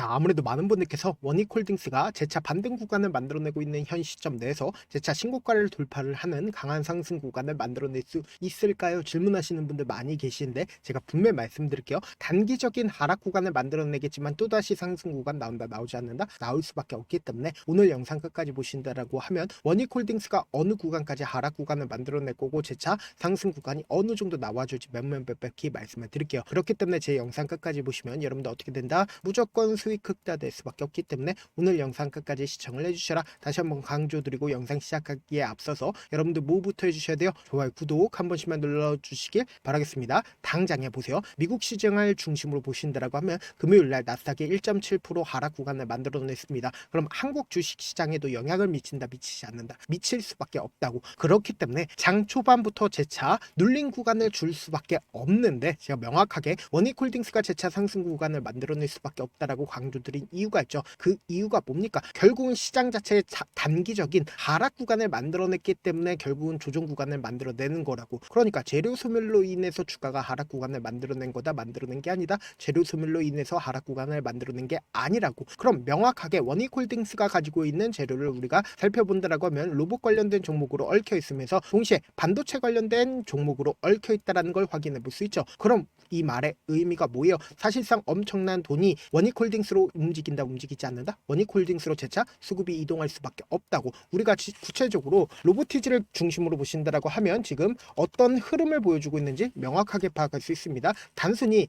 자, 아무래도 많은 분들께서 원익홀딩스가 재차 반등 구간을 만들어내고 있는 현 시점 내에서 재차 신고가를 돌파를 하는 강한 상승 구간을 만들어낼 수 있을까요? 질문하시는 분들 많이 계시는데 제가 분명히 말씀드릴게요. 단기적인 하락 구간을 만들어내겠지만 또다시 상승 구간 나온다, 나오지 않는다, 나올 수밖에 없기 때문에 오늘 영상 끝까지 보신다라고 하면 원익홀딩스가 어느 구간까지 하락 구간을 만들어낼 거고 재차 상승 구간이 어느 정도 나와줄지 몇몇몇몇히 말씀을 드릴게요. 그렇기 때문에 제 영상 끝까지 보시면 여러분들 어떻게 된다? 무조건 수익 극대화될 수밖에 없기 때문에 오늘 영상 끝까지 시청을 해주셔라. 다시 한번 강조드리고 영상 시작하기에 앞서서 여러분들 뭐부터 해주셔야 돼요? 좋아요, 구독 한 번씩만 눌러주시길 바라겠습니다. 당장 해보세요. 미국 시장을 중심으로 보신다라고 하면 금요일날 나스닥이 1.7% 하락 구간을 만들어냈습니다. 그럼 한국 주식시장에도 영향을 미친다, 미치지 않는다? 미칠 수밖에 없다고. 그렇기 때문에 장 초반부터 재차 눌린 구간을 줄 수밖에 없는데 제가 명확하게 원익홀딩스가 재차 상승 구간을 만들어낼 수밖에 없다라고 강조드린 이유가 있죠. 그 이유가 뭡니까? 결국은 시장 자체의 단기적인 하락 구간을 만들어냈기 때문에 결국은 조정 구간을 만들어내는 거라고. 그러니까 재료 소멸로 인해서 주가가 하락 구간을 만들어낸 거다, 만들어낸 게 아니다. 재료 소멸로 인해서 하락 구간을 만들어낸 게 아니라고. 그럼 명확하게 원익홀딩스가 가지고 있는 재료를 우리가 살펴본다라고 하면 로봇 관련된 종목으로 얽혀 있으면서 동시에 반도체 관련된 종목으로 얽혀 있다라는 걸 확인해 볼 수 있죠. 그럼 이 말의 의미가 뭐예요? 사실상 엄청난 돈이 원익홀딩스로 움직이지 않는다? 원익홀딩스로 재차 수급이 이동할 수밖에 없다고. 우리가 구체적으로 로보티즈를 중심으로 보신다라고 하면 지금 어떤 흐름을 보여주고 있는지 명확하게 파악할 수 있습니다. 단순히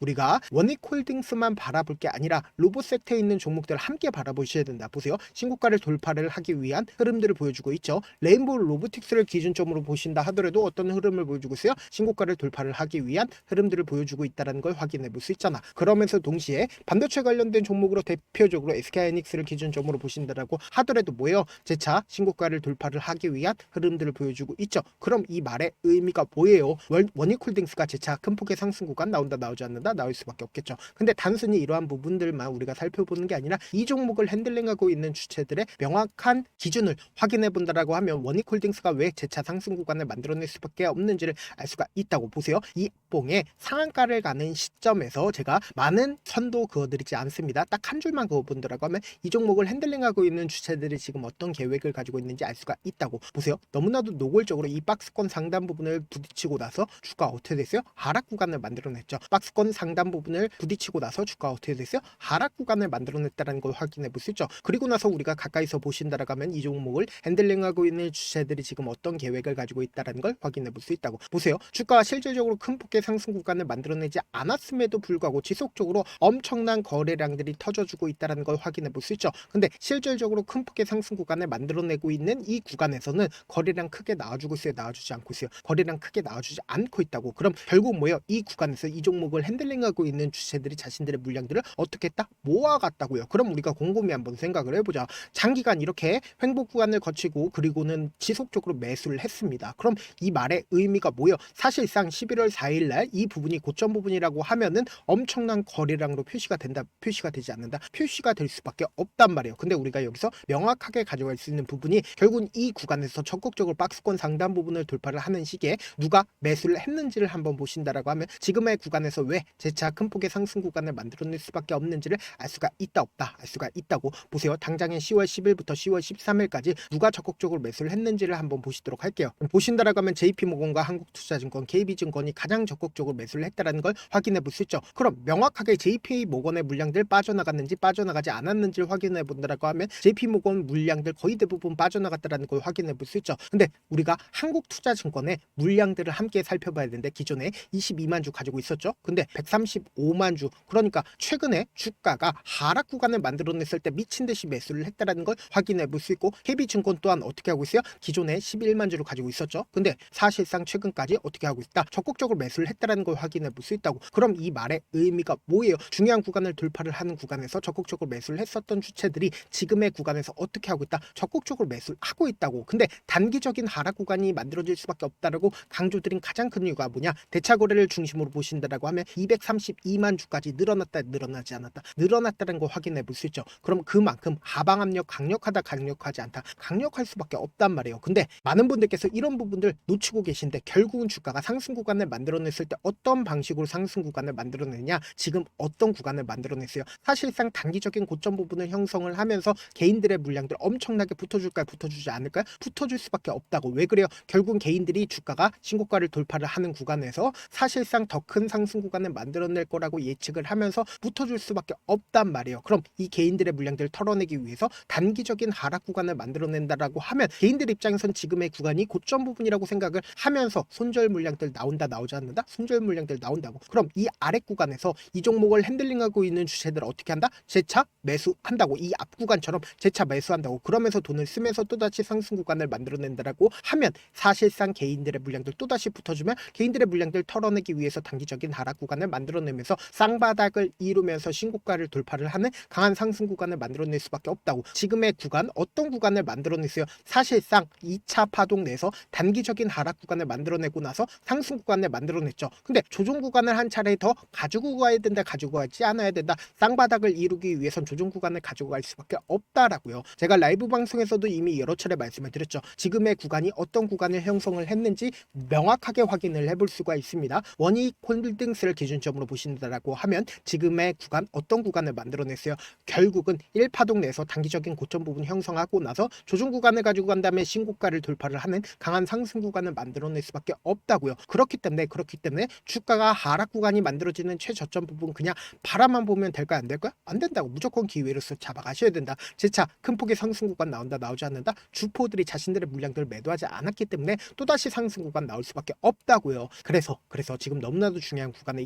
우리가 원익홀딩스만 바라볼 게 아니라 로봇 섹터에 있는 종목들을 함께 바라보셔야 된다. 보세요. 신고가를 돌파를 하기 위한 흐름들을 보여주고 있죠. 레인보우 로보틱스를 기준점으로 보신다 하더라도 어떤 흐름을 보여주고 있어요? 신고가를 돌파를 하기 위한 흐름들을 보여주고 있다는 걸 확인해 볼 수 있잖아. 그러면서 동시에 반도체 관련된 종목으로 대표적으로 SK하이닉스를 기준점으로 보신다라고 하더라도 뭐예요? 재차 신고가를 돌파를 하기 위한 흐름들을 보여주고 있죠. 그럼 이 말의 의미가 뭐예요? 원익홀딩스가 재차 큰 폭의 상승 구간 나온다, 나오지 않는다, 나올 수밖에 없겠죠. 근데 단순히 이러한 부분들만 우리가 살펴보는 게 아니라 이 종목을 핸들링하고 있는 주체들의 명확한 기준을 확인해 본다라고 하면 원익홀딩스가 왜 재차 상승 구간을 만들어낼 수밖에 없는지를 알 수가 있다고. 보세요. 이 봉의 상한가를 가는 시점에서 제가 많은 선도 그어드리지 않습니다. 딱 한 줄만 그어본다라고 하면 이 종목을 핸들링하고 있는 주체들이 지금 어떤 계획을 가지고 있는지 알 수가 있다고. 보세요. 너무나도 노골적으로 이 박스권 상단 부분을 부딪히고 나서 주가 어떻게 됐어요? 하락 구간을 만들어냈죠. 박스권 상단 부분을 부딪히고 나서 주가 어떻게 됐어요? 하락 구간을 만들어냈다는 걸 확인해 볼 수 있죠. 그리고 나서 우리가 가까이서 보신다라고 하면 이 종목을 핸들링하고 있는 주체들이 지금 어떤 계획을 가지고 있다는 걸 확인해 볼 수 있다고. 보세요. 주가가 실질적으로 큰 폭의 상승 구간을 만들어내지 않았음에도 불구하고 지속적으로 엄청난 거래량들이 터져주고 있다는 걸 확인해 볼 수 있죠. 근데 실질적으로 큰 폭의 상승 구간을 만들어내고 있는 이 구간에서는 거래량 크게 나와주고 있어요, 나와주지 않고 있어요? 거래량 크게 나와주지 않고 있다고. 그럼 결국 뭐예요? 이 구간에서 이 종목을 핸들링하고 있는 주체들이 자신들의 물량들을 어떻게 했다? 모아갔다고요. 그럼 우리가 곰곰이 한번 생각을 해보자. 장기간 이렇게 횡보 구간을 거치고 그리고는 지속적으로 매수를 했습니다. 그럼 이 말의 의미가 뭐예요? 사실상 11월 4일날 이 부분이 고점 부분이라고 하면은 엄청난 거래량으로 표시가 된다, 표시가 되지 않는다, 표시가 될 수밖에 없단 말이에요. 근데 우리가 여기서 명확하게 가져갈 수 있는 부분이 결국은 이 구간에서 적극적으로 박스권 상단 부분을 돌파를 하는 시기에 누가 매수를 했는지를 한번 보신다라고 하면 지금의 구간에서 왜 재차 큰 폭의 상승 구간을 만들어낼 수밖에 없는지를 알 수가 있다, 없다? 알 수가 있다고. 보세요. 당장에 10월 10일부터 10월 13일까지 누가 적극적으로 매수를 했는지를 한번 보시도록 할게요. 보신다라고 하면 JP모건과 한국투자증권, KB증권이 가장 적극적으로 매수를 했다는 걸 확인해 볼 수 있죠. 그럼 명확하게 JP모건의 물량들 빠져나갔는지 빠져나가지 않았는지를 확인해 본다라고 하면 JP모건 물량들 거의 대부분 빠져나갔다는 걸 확인해 볼 수 있죠. 근데 우리가 한국투자증권의 물량들을 함께 살펴봐야 되는데 기존에 22만 주 가지고 있었죠. 근데 135만 주, 그러니까 최근에 주가가 하락 구간을 만들어냈을 때 미친 듯이 매수를 했다는 걸 확인해 볼 수 있고, KB증권 또한 어떻게 하고 있어요? 기존에 11만 주를 가지고 있었죠. 근데 사실상 최근까지 어떻게 하고 있다? 적극적으로 매수를 했다는 걸 확인해 볼 수 있다고. 그럼 이 말의 의미가 뭐예요? 중요한 구간을 돌파를 하는 구간에서 적극적으로 매수를 했었던 주체들이 지금의 구간에서 어떻게 하고 있다? 적극적으로 매수를 하고 있다고. 근데 단기적인 하락 구간이 만들어질 수밖에 없다라고 강조드린 가장 큰 이유가 뭐냐? 대차 거래를 중심으로 보신다라고 하면 232만 주까지 늘어났다, 늘어나지 않았다, 늘어났다는 걸 확인해 볼 수 있죠. 그럼 그만큼 하방 압력 강력하다, 강력하지 않다, 강력할 수밖에 없단 말이에요. 근데 많은 분들께서 이런 부분들 놓치고 계신데 결국은 주가가 상승 구간을 만들어냈을 때 어떤 방식으로 상승 구간을 만들어내냐, 지금 어떤 구간을 만들어 만들어냈어요. 사실상 단기적인 고점 부분을 형성을 하면서 개인들의 물량들 엄청나게 붙어줄까요? 붙어주지 않을까요? 붙어줄 수밖에 없다고. 왜 그래요? 결국 개인들이 주가가 신고가를 돌파를 하는 구간에서 사실상 더 큰 상승 구간을 만들어낼 거라고 예측을 하면서 붙어줄 수밖에 없단 말이에요. 그럼 이 개인들의 물량들을 털어내기 위해서 단기적인 하락 구간을 만들어낸다라고 하면 개인들 입장에선 지금의 구간이 고점 부분이라고 생각을 하면서 손절 물량들 나온다 나오지 않는다? 손절 물량들 나온다고. 그럼 이 아래 구간에서 이 종목을 핸들링하고 있는 주체들 어떻게 한다? 재차 매수한다고. 이 앞 구간처럼 재차 매수한다고. 그러면서 돈을 쓰면서 또다시 상승 구간을 만들어낸다라고 하면 사실상 개인들의 물량들 또다시 붙어주면 개인들의 물량들 털어내기 위해서 단기적인 하락 구간을 만들어내면서 쌍바닥을 이루면서 신고가를 돌파를 하는 강한 상승 구간을 만들어낼 수밖에 없다고. 지금의 구간 어떤 구간을 만들어냈어요? 사실상 2차 파동 내에서 단기적인 하락 구간을 만들어내고 나서 상승 구간을 만들어냈죠. 근데 조정 구간을 한 차례 더 가지고 가야 된다, 가지고 가지 않아야 된다. 쌍바닥을 이루기 위해선 조정 구간을 가지고 갈 수밖에 없다라고요. 제가 라이브 방송에서도 이미 여러 차례 말씀을 드렸죠. 지금의 구간이 어떤 구간을 형성을 했는지 명확하게 확인을 해볼 수가 있습니다. 원익홀딩스를 기준점으로 보신다라고 하면 지금의 구간 어떤 구간을 만들어냈어요? 결국은 1파동 내에서 단기적인 고점 부분 형성하고 나서 조정 구간을 가지고 간 다음에 신고가를 돌파를 하는 강한 상승 구간을 만들어낼 수밖에 없다고요. 그렇기 때문에 주가가 하락 구간이 만들어지는 최저점 부분 그냥 바라만 보면 될까요? 안 될까요? 안 된다고. 무조건 기회로서 잡아가셔야 된다. 재차 큰 폭의 상승 구간 나온다 나오지 않는다. 주포들이 자신들의 물량들을 매도하지 않았기 때문에 또다시 상승 구간 나올 수밖에 없다고요. 그래서 지금 너무나도 중요한 구간에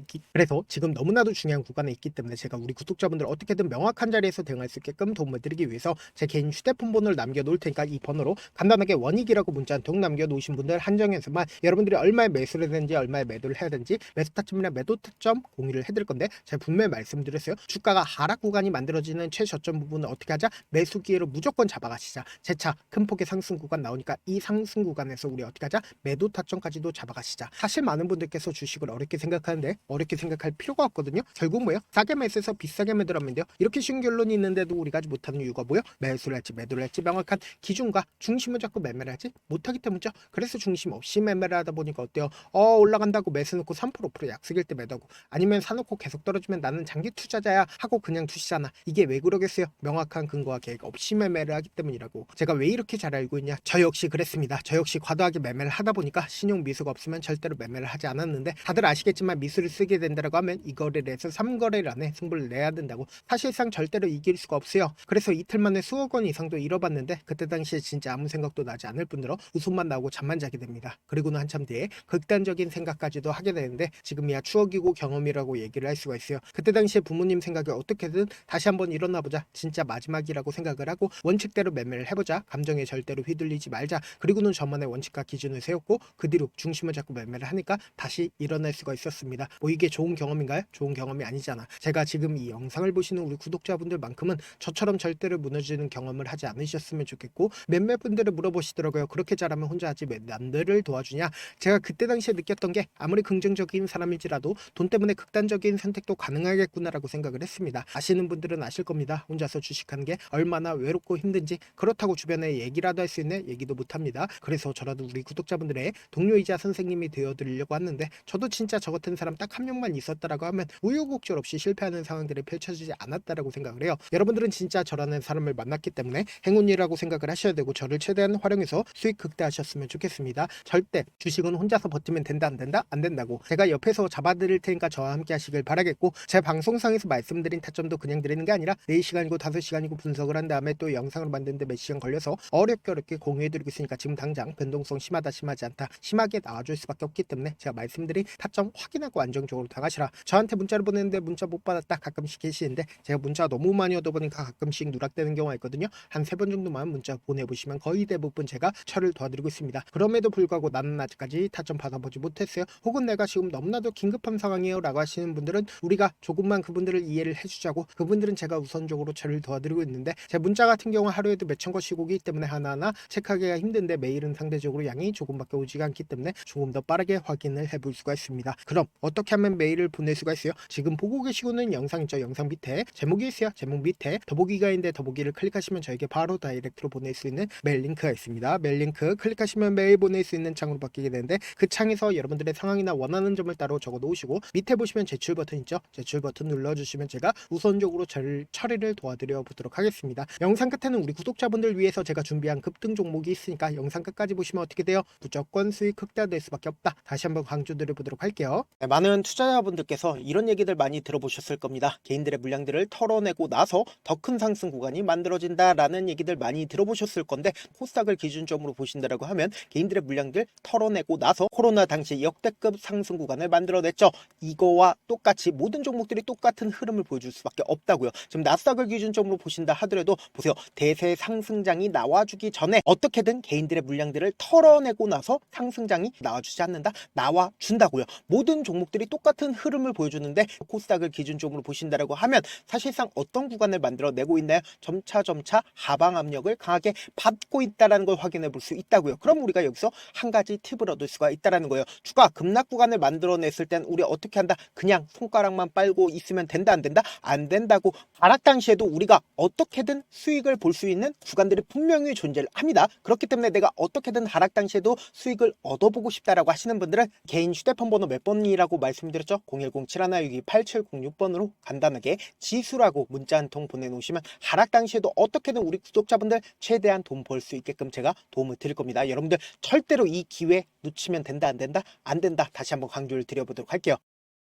있기 때문에 제가 우리 구독자분들 어떻게든 명확한 자리에서 대응할 수 있게끔 도움을 드리기 위해서 제 개인 휴대폰 번호를 남겨놓을 테니까 이 번호로 간단하게 원익이라고 문자 한 통 남겨놓으신 분들 한정해서만 여러분들이 얼마에 매수를 했는지 얼마에 매도를 해야 되는지 매수 타점이나 매도 타점 공유를 해드릴 건데 제가 분명히 말씀드렸어요. 주가가 하락 구간이 만들어지는 최저점 부분을 어떻게 하자? 매수 기회로 무조건 잡아가시자. 재차 큰 폭의 상승 구간 나오니까 이 상승 구간에서 우리 어떻게 하자? 매도 타점까지도 잡아가시자. 사실 많은 분들께서 주식을 어렵게 생각하는데 어렵게 생각할 필요가 없거든요. 결국 뭐예요? 싸게 매수해서 비싸게 매도하면 돼요. 이렇게 쉬운 결론이 있는데도 우리가 하지 못하는 이유가 뭐예요? 매수를 할지 매도를 할지 명확한 기준과 중심을 잡고 매매를 하지 못하기 때문이죠. 그래서 중심 없이 매매를 하다 보니까 어때요? 올라간다고 매수 놓고 3% 5% 약속일 때 매도하고 아니면 사놓고 계속 떨어지면 나는 장기 투자자야 하고 그냥 두시잖아. 이게 왜 그러겠어요? 명확한 근거와 계획 없이 매매를 하기 때문이라고. 제가 왜 이렇게 잘 알고 있냐? 저 역시 그랬습니다. 저 역시 과도하게 매매를 하다 보니까 신용 미수가 없으면 절대로 매매를 하지 않았는데 다들 아시겠지만 미수를 쓰게 된다라고 하면 이 거래를 해서 3거래일 안에 승부를 내야 된다고. 사실상 절대로 이길 수가 없어요. 그래서 이틀 만에 수억 원 이상도 잃어봤는데 그때 당시에 진짜 아무 생각도 나지 않을 뿐더러 웃음만 나오고 잠만 자게 됩니다. 그리고는 한참 뒤에 극단적인 생각까지도 하게 되는데 지금이야 추억이고 경험이라고 얘기를 할 수가 있어요. 그때 당시에 부모님 생각에 어떻게든 다시 한번 일어나보자. 진짜 마지막이라고 생각을 하고 원칙대로 매매를 해보자. 감정에 절대로 휘둘리지 말자. 그리고는 저만의 원칙과 기준을 세웠고 그 뒤로 중심을 잡고 매매를 하니까 다시 일어날 수가 있었습니다. 뭐 이게 좋은 경험인가요? 좋은 경험이 아니잖아. 제가 지금 이 영상을 보시는 우리 구독자분들만큼은 저처럼 절대로 무너지는 경험을 하지 않으셨으면 좋겠고 몇몇 분들을 물어보시더라고요. 그렇게 잘하면 혼자 하지 왜 남들을 도와주냐? 제가 그때 당시에 느꼈던 게 아무리 긍정적인 사람일지라도 돈 때문에 극단적인 선택도 가능하겠구나라고 생각을 했습니다. 아시는 분들은 아실 겁니다. 혼자서 주식하는 게 얼마나 외롭고 힘든지. 그렇다고 주변에 얘기라도 할 수 있는 얘기도 못합니다. 그래서 저라도 우리 구독자분들의 동료이자 선생님이 되어드리려고 하는데 저도 진짜 저 같은 사람 딱 한 명만 있었다라고 하면 우여곡절 없이 실패하는 상황들이 펼쳐지지 않았다라고 생각을 해요. 여러분들은 진짜 저라는 사람을 만났기 때문에 행운이라고 생각을 하셔야 되고 저를 최대한 활용해서 수익 극대화하셨으면 좋겠습니다. 절대 주식은 혼자서 버티면 된다 안 된다? 안 된다고. 제가 옆에서 잡아드릴 테니까 저와 함께 하시길 바라겠고 제 방송상에서 말씀드린 타점도 그냥 드리는 게 아니라 4시간이고 5시간이고 분석을 한 다음에 또 영상을 만드는데 몇 시간 걸려서 어렵게 공유해드리고 있으니까 지금 당장 변동성 심하다 심하지 않다 심하게 나와줄 수밖에 없기 때문에 제가 말씀드린 타점 확인하고 안정적으로 당하시라. 저한테 문자를 보냈는데 문자 못 받았다 가끔씩 계시는데 제가 문자가 너무 많이 오다 보니까 가끔씩 누락되는 경우가 있거든요. 한 3번 정도만 문자 보내보시면 거의 대부분 제가 처리를 도와드리고 있습니다. 그럼에도 불구하고 나는 아직까지 타점 받아보지 못했어요. 혹은 내가 지금 너무나도 긴급한 상황이에요 라고 하시는 분들은 우리가 조금만 그분들을 이해를 해주자고. 그분들은 제가 우선적으로 처리를 도와드리고 있는데 제 문자 같은 경우 하루에도 몇천 건씩 오기 때문에 하나하나 체크하기가 힘든데 메일은 상대적으로 양이 조금밖에 오지가 않기 때문에 조금 더 빠르게 확인을 해볼 수가 있습니다. 그럼 어떻게 하면 메일을 보낼 수가 있어요? 지금 보고 계시고는 영상 있죠? 영상 밑에 제목이 있어요. 제목 밑에 더보기가 있는데 더보기를 클릭하시면 저에게 바로 다이렉트로 보낼 수 있는 메일 링크가 있습니다. 메일 링크 클릭하시면 메일 보낼 수 있는 창으로 바뀌게 되는데 그 창에서 여러분들의 상황이나 원하는 점을 따로 적어 놓으시고 밑에 보시면 제출 버튼 있죠? 제출 버튼 눌러주시면 주시면 제가 우선적으로 처리를 도와드려 보도록 하겠습니다. 영상 끝에는 우리 구독자분들 위해서 제가 준비한 급등 종목이 있으니까 영상 끝까지 보시면 어떻게 돼요? 무조건 수익 극대화될 수밖에 없다. 다시 한번 강조드려 보도록 할게요. 네, 많은 투자자분들께서 이런 얘기들 많이 들어보셨을 겁니다. 개인들의 물량들을 털어내고 나서 더 큰 상승 구간이 만들어진다라는 얘기들 많이 들어보셨을 건데, 코스닥을 기준점으로 보신다라고 하면 개인들의 물량들 털어내고 나서 코로나 당시 역대급 상승 구간을 만들어냈죠. 이거와 똑같이 모든 종목들이 똑같은 흐름을 보여줄 수밖에 없다고요. 지금 나스닥을 기준점으로 보신다 하더라도 보세요. 대세 상승장이 나와주기 전에 어떻게든 개인들의 물량들을 털어내고 나서 상승장이 나와주지 않는다? 나와준다고요. 모든 종목들이 똑같은 흐름을 보여주는데, 코스닥을 기준점으로 보신다라고 하면 사실상 어떤 구간을 만들어내고 있나요? 점차 하방 압력을 강하게 받고 있다는 걸 확인해 볼 수 있다고요. 그럼 우리가 여기서 한 가지 팁을 얻을 수가 있다는 거예요. 주가 급락 구간을 만들어냈을 땐 우리 어떻게 한다? 그냥 손가락만 빨고 있으면 된다, 안 된다? 안 된다고. 하락 당시에도 우리가 어떻게든 수익을 볼 수 있는 구간들이 분명히 존재를 합니다. 그렇기 때문에 내가 어떻게든 하락 당시에도 수익을 얻어보고 싶다라고 하시는 분들은 개인 휴대폰 번호 몇 번이라고 말씀드렸죠? 010-7162-8706번으로 간단하게 지수라고 문자 한 통 보내놓으시면 하락 당시에도 어떻게든 우리 구독자분들 최대한 돈 벌 수 있게끔 제가 도움을 드릴 겁니다. 여러분들 절대로 이 기회 놓치면 된다, 안 된다? 안 된다. 다시 한번 강조를 드려보도록 할게요.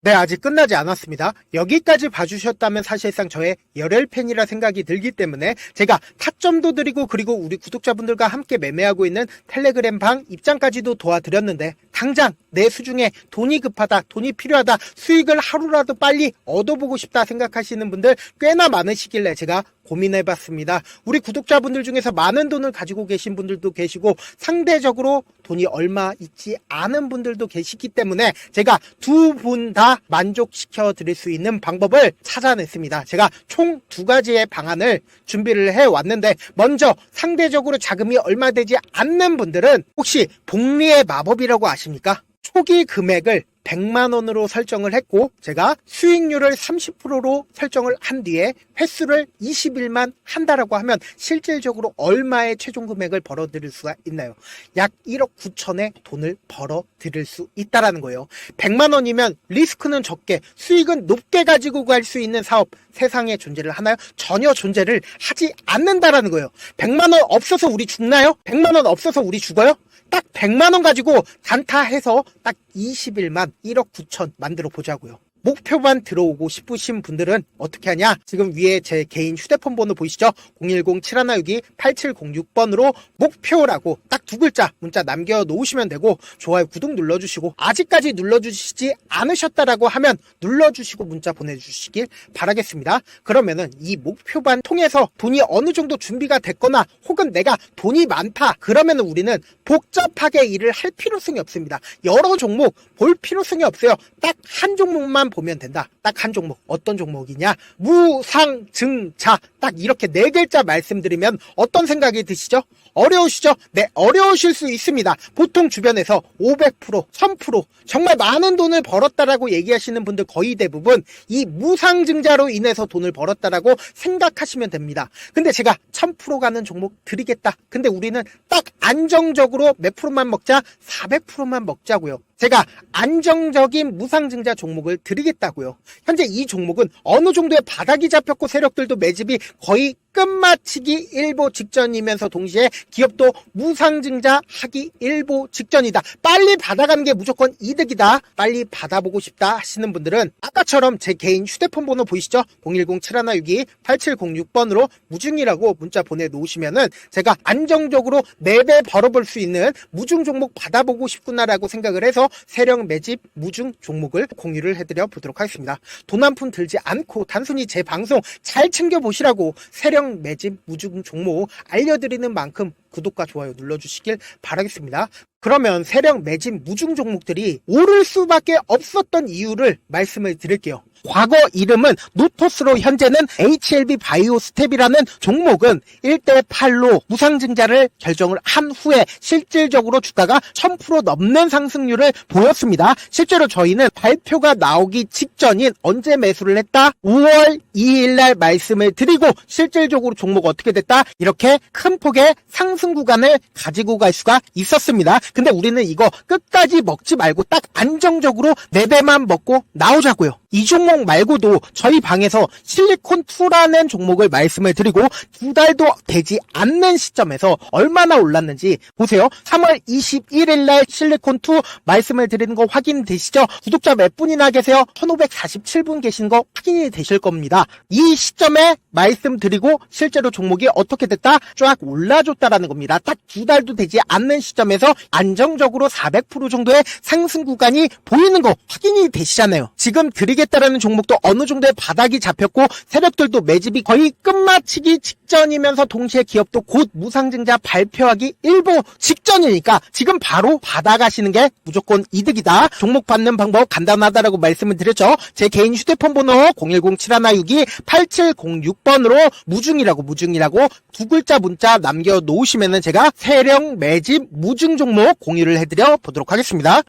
네, 아직 끝나지 않았습니다. 여기까지 봐주셨다면 사실상 저의 열혈 팬이라 생각이 들기 때문에 제가 타점도 드리고, 그리고 우리 구독자분들과 함께 매매하고 있는 텔레그램 방 입장까지도 도와드렸는데, 당장 내 수중에 돈이 급하다, 돈이 필요하다, 수익을 하루라도 빨리 얻어보고 싶다 생각하시는 분들 꽤나 많으시길래 제가 고민해봤습니다. 우리 구독자분들 중에서 많은 돈을 가지고 계신 분들도 계시고, 상대적으로 돈이 얼마 있지 않은 분들도 계시기 때문에 제가 두 분 다 만족시켜 드릴 수 있는 방법을 찾아냈습니다. 제가 총 두 가지의 방안을 준비를 해왔는데, 먼저 상대적으로 자금이 얼마 되지 않는 분들은 혹시 복리의 마법이라고 아십니까? 초기 금액을 100만원으로 설정을 했고, 제가 수익률을 30%로 설정을 한 뒤에 횟수를 20일만 한다라고 하면 실질적으로 얼마의 최종 금액을 벌어들일 수가 있나요? 약 1억 9천의 돈을 벌어들일 수 있다라는 거예요. 100만원이면 리스크는 적게 수익은 높게 가지고 갈 수 있는 사업, 세상에 존재를 하나요? 전혀 존재를 하지 않는다라는 거예요. 100만원 없어서 우리 죽나요? 100만원 없어서 우리 죽어요? 딱 100만원 가지고 단타해서 딱 20일만 1억 9천 만들어 보자고요. 목표만 들어오고 싶으신 분들은 어떻게 하냐? 지금 위에 제 개인 휴대폰 번호 보이시죠? 010-7162-8706번으로 목표라고 딱 두 글자 문자 남겨놓으시면 되고, 좋아요, 구독 눌러주시고, 아직까지 눌러주시지 않으셨다라고 하면 눌러주시고 문자 보내주시길 바라겠습니다. 그러면은 이 목표반 통해서 돈이 어느 정도 준비가 됐거나, 혹은 내가 돈이 많다 그러면은 우리는 복잡하게 일을 할 필요성이 없습니다. 여러 종목 볼 필요성이 없어요. 딱 한 종목만 보면 된다. 딱 한 종목. 어떤 종목이냐? 무상증자. 딱 이렇게 네 글자 말씀드리면 어떤 생각이 드시죠? 어려우시죠? 네, 어려우실 수 있습니다. 보통 주변에서 500%, 1000% 정말 많은 돈을 벌었다라고 얘기하시는 분들 거의 대부분 이 무상증자로 인해서 돈을 벌었다라고 생각하시면 됩니다. 근데 제가 1000% 가는 종목 드리겠다. 근데 우리는 딱 안정적으로 몇 프로만 먹자? 400%만 먹자고요. 제가 안정적인 무상증자 종목을 드리겠다고요. 현재 이 종목은 어느 정도의 바닥이 잡혔고 세력들도 매집이 거의 끝마치기 일보 직전이면서 동시에 기업도 무상증자 하기 일보 직전이다. 빨리 받아가는 게 무조건 이득이다. 빨리 받아보고 싶다 하시는 분들은 아까처럼 제 개인 휴대폰 번호 보이시죠? 010-7162-8706번으로 무중이라고 문자 보내놓으시면은 제가 안정적으로 4배 벌어볼 수 있는 무중 종목 받아보고 싶구나라고 생각을 해서 세력 매집 무중 종목을 공유를 해드려 보도록 하겠습니다. 돈 한 푼 들지 않고 단순히 제 방송 잘 챙겨보시라고 세력 매집 무중 종목 알려드리는 만큼 구독과 좋아요 눌러주시길 바라겠습니다. 그러면 세력 매집 무중 종목들이 오를 수밖에 없었던 이유를 말씀을 드릴게요. 과거 이름은 노토스로 현재는 HLB 바이오스텝이라는 종목은 1대8로 무상증자를 결정을 한 후에 실질적으로 주가가 1000% 넘는 상승률을 보였습니다. 실제로 저희는 발표가 나오기 직전인 언제 매수를 했다? 5월 2일날 말씀을 드리고 실질적으로 종목 어떻게 됐다? 이렇게 큰 폭의 상승 구간을 가지고 갈 수가 있었습니다. 근데 우리는 이거 끝까지 먹지 말고 딱 안정적으로 4배만 먹고 나오자고요. 이 종목 말고도 저희 방에서 실리콘2라는 종목을 말씀을 드리고 2달도 되지 않는 시점에서 얼마나 올랐는지 보세요. 3월 21일 날 실리콘2 말씀을 드리는 거 확인되시죠? 구독자 몇 분이나 계세요? 1547분 계신 거 확인이 되실 겁니다. 이 시점에 말씀드리고 실제로 종목이 어떻게 됐다? 쫙 올라줬다라는 겁니다. 딱 2달도 되지 않는 시점에서 안정적으로 400% 정도의 상승 구간이 보이는 거 확인이 되시잖아요. 지금 드리겠다라는 종목도 어느 정도의 바닥이 잡혔고 세력들도 매집이 거의 끝마치기 직전이면서 동시에 기업도 곧 무상증자 발표하기 일보 직전이니까 지금 바로 받아가시는 게 무조건 이득이다. 종목 받는 방법 간단하다라고 말씀을 드렸죠. 제 개인 휴대폰 번호 010-7162-8706번으로 무중이라고 두 글자 문자 남겨놓으시면은 제가 세력 매집 무중 종목 공유를 해드려 보도록 하겠습니다.